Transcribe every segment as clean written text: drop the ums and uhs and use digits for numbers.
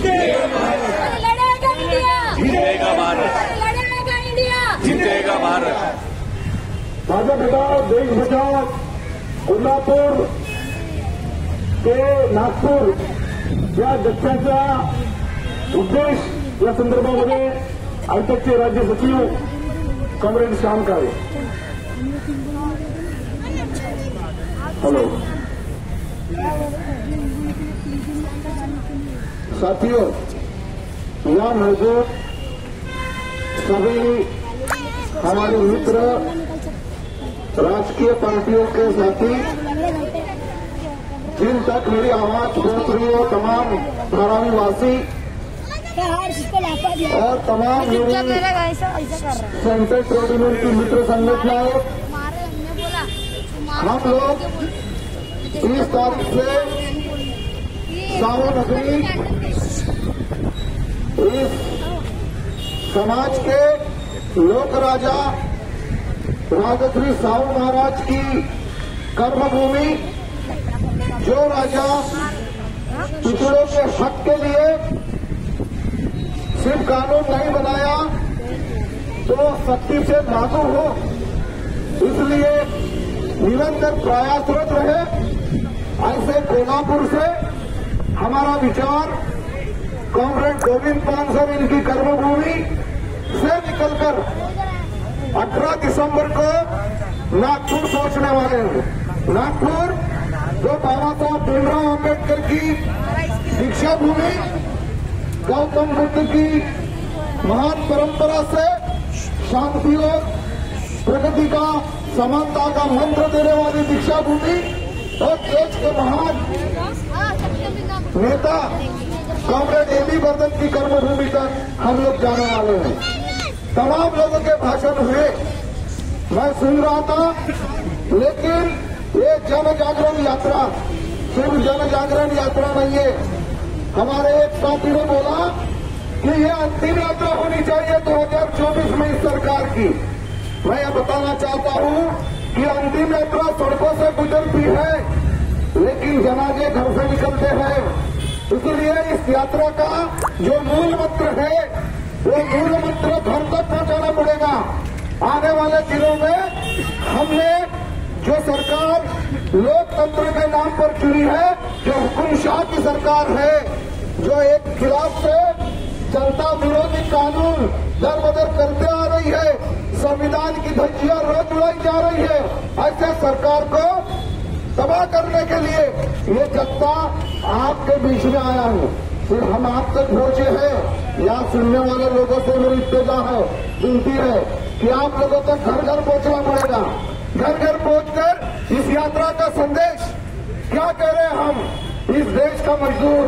लड़ेगा इंडिया, जीतेगा भारत, लड़ेगा इंडिया, जीतेगा भारत। माझा बचाव देश बचाव कोल्हापूर ते नागपूर या गटाचा उद्देश या संदर्भामध्ये आयटकचे राज्य सचिव कॉम्रेड श्याम काळे. हेलो साथियों, यह मौजूद सभी हमारे मित्र राजकीय पार्टियों के साथी जिन तक मेरी आवाज पहुंच रही हो, तमाम धारावी वासी और तमाम सेंट्रल ट्रेड यूनियन की मित्र संगठनाएं, हम लोग 30 तारीख से सावन नगरी इस समाज के लोक राजा राजश्री साहू महाराज की कर्मभूमि, जो राजा पिछड़ों के हक के लिए सिर्फ कानून नहीं बनाया तो सख्ती से लागू हो, इसलिए निरंतर प्रयासरत रहे। ऐसे कोल्हापुर से हमारा विचार कॉमरेड गोविंद पानसर इनकी कर्मभूमि से निकलकर 18 दिसंबर को नागपुर पहुंचने वाले हैं। नागपुर जो बाबा साहब भीमराव अम्बेडकर की दीक्षा भूमि, गौतम बुद्ध की महान परंपरा से शांति और प्रगति का, समानता का मंत्र देने वाली दीक्षा भूमि और देश के महान नेता कॉमरेड ए.बी. वर्धन की कर्मभूमि तक हम लोग जाने वाले हैं। तमाम लोगों के भाषण हुए, मैं सुन रहा था, लेकिन ये जन जागरण यात्रा सिर्फ जन जागरण यात्रा नहीं है। हमारे एक साथी ने बोला कि ये अंतिम यात्रा होनी चाहिए 2024 में इस सरकार की। मैं ये बताना चाहता हूं कि अंतिम यात्रा सड़कों से गुजरती है, लेकिन जनाजे घर से निकलते हैं। इसलिए इस यात्रा का जो मूल मंत्र है, वो मूल मंत्र घर तक पहुंचाना पड़ेगा। आने वाले दिनों में हमने जो सरकार लोकतंत्र के नाम पर चुनी है, जो हुकुमशाह की सरकार है, जो एक खिलाफ से जनता विरोधी कानून दर बदर करते आ रही है, संविधान की धज्जियां रोज उड़ाई जा रही है, ऐसे सरकार को तबाह करने के लिए ये जत्था आपके बीच में आया है। फिर हम आप तक पहुंचे हैं, यहाँ सुनने वाले लोगों से मेरी इल्तिजा है, विनती है कि आप लोगों तक घर घर पहुंचना पड़ेगा। घर घर पहुंचकर इस यात्रा का संदेश क्या कह रहे हैं हम, इस देश का मजदूर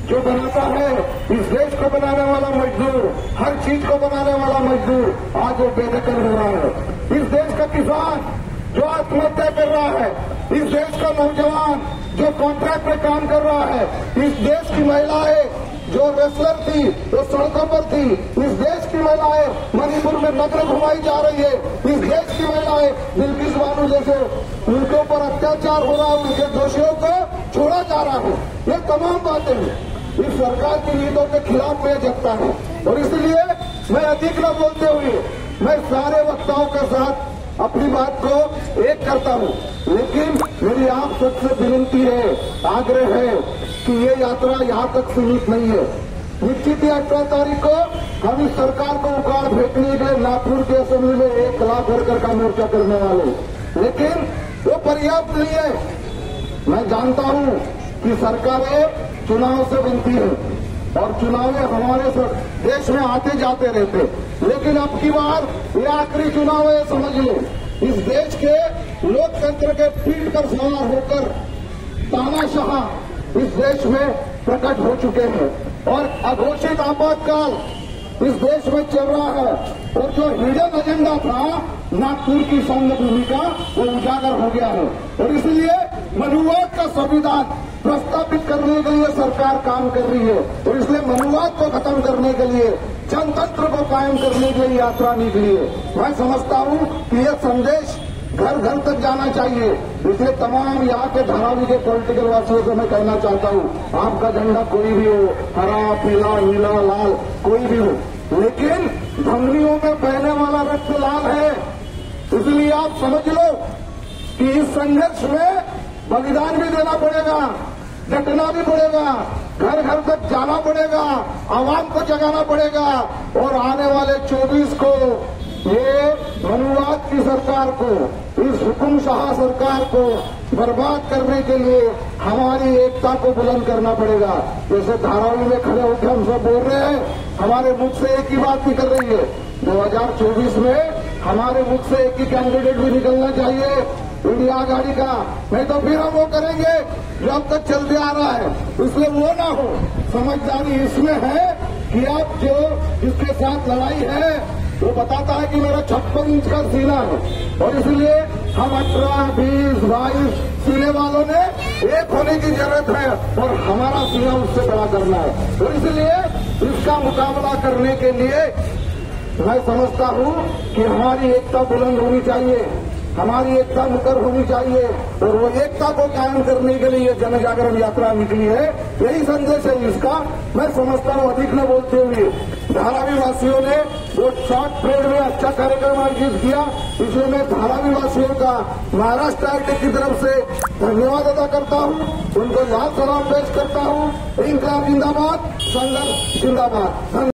जो बनाता है, इस देश को बनाने वाला मजदूर, हर चीज को बनाने वाला मजदूर आज वो बेदखल हो रहा है। इस देश का किसान जो आत्महत्या कर रहा है, इस देश का नौजवान जो कॉन्ट्रैक्ट पे काम कर रहा है, इस देश की महिलाएं जो रेसलर थी वो सड़कों पर थी, इस देश की महिलाएं मणिपुर में नग्न घुमाई जा रही है, इस देश की महिलाएं बिल्किस बानो जैसे उनके ऊपर अत्याचार हो रहा है, उनके दोषियों को छोड़ा जा रहा है। ये तमाम बातें इस सरकार की नीतियों के खिलाफ में जगता है। और इसलिए मैं अधिक न बोलते हुए मैं सारे वक्ताओं के साथ अपनी बात को एक करता हूं, लेकिन मेरी आप सबसे विनती है, आग्रह है कि ये यात्रा यहां तक सीमित नहीं है। निश्चित ही 18 तारीख को हम इस सरकार को उखाड़ फेंकने के लिए नागपुर के असेंबली में 1 लाख वर्कर का मोर्चा करने वाले, लेकिन वो पर्याप्त नहीं है। मैं जानता हूं कि सरकारें चुनाव से बनती है और चुनाव हमारे देश में आते जाते रहते, लेकिन अब की बार ये आखिरी चुनाव है, समझ लो। इस देश के लोकतंत्र के पीठ पर सवार होकर तानाशाह इस देश में प्रकट हो चुके हैं और अघोषित आपातकाल इस देश में चल रहा है। और जो हिडन एजेंडा था नागपुर की संघभूमि का, वो उजागर हो गया है। और इसलिए मनुवाद का संविधान प्रस्तावित करने के लिए सरकार काम कर रही है, और इसलिए मनुवाद को खत्म करने के लिए, जनतंत्र को कायम करने के लिए यात्रा निकली है। मैं समझता हूं कि यह संदेश घर घर तक जाना चाहिए। इसलिए तमाम यहाँ के धारावी के पॉलिटिकल वासियों को मैं कहना चाहता हूँ, आपका झंडा कोई भी हो, हरा पीला नीला लाल कोई भी हो, लेकिन धमनियों में बहने वाला रक्त लाल है। इसलिए आप समझ लो कि इस संघर्ष में बलिदान भी देना पड़ेगा, डटना भी पड़ेगा, घर घर तक जाना पड़ेगा, आवाम को जगाना पड़ेगा और आने वाले 24 को ये मनुवाद की सरकार को, इस हुकुमशाह सरकार को बर्बाद करने के लिए हमारी एकता को बुलंद करना पड़ेगा। जैसे धारावी में खड़े होकर हम सब बोल रहे हैं, हमारे मुख से एक ही बात निकल रही है, 2024 में हमारे मुख से एक ही कैंडिडेट भी निकलना चाहिए, इंडिया आघाड़ी का, नहीं तो फिर हम वो करेंगे जो अब तक चलते आ रहा है। इसलिए वो ना हो। समझदारी इसमें है कि आप जो जिसके साथ लड़ाई है वो बताता है कि मेरा 56 इंच का सीना है और इसलिए हम 18, 20, 22 सीने वालों ने एक होने की जरूरत है और हमारा सीना उससे बड़ा करना है। तो इसलिए इसका मुकाबला करने के लिए मैं समझता हूं कि हमारी एकता बुलंद होनी चाहिए, हमारी एकता मुकर होनी चाहिए और वो एकता को कायम करने के लिए जन जागरण यात्रा निकली है। यही संदेश है इसका। मैं समझता हूं अधिक न बोलते हुए धारावी वासियों ने वो शॉर्ट पीरियड में अच्छा कार्यक्रम आयोजित किया, इसलिए मैं धारावी वासियों का महाराष्ट्र आईटी की तरफ से धन्यवाद अदा करता हूं, उनको लाल सलाम पेश करता हूं। इंकलाब जिंदाबाद, संघर्ष जिंदाबाद।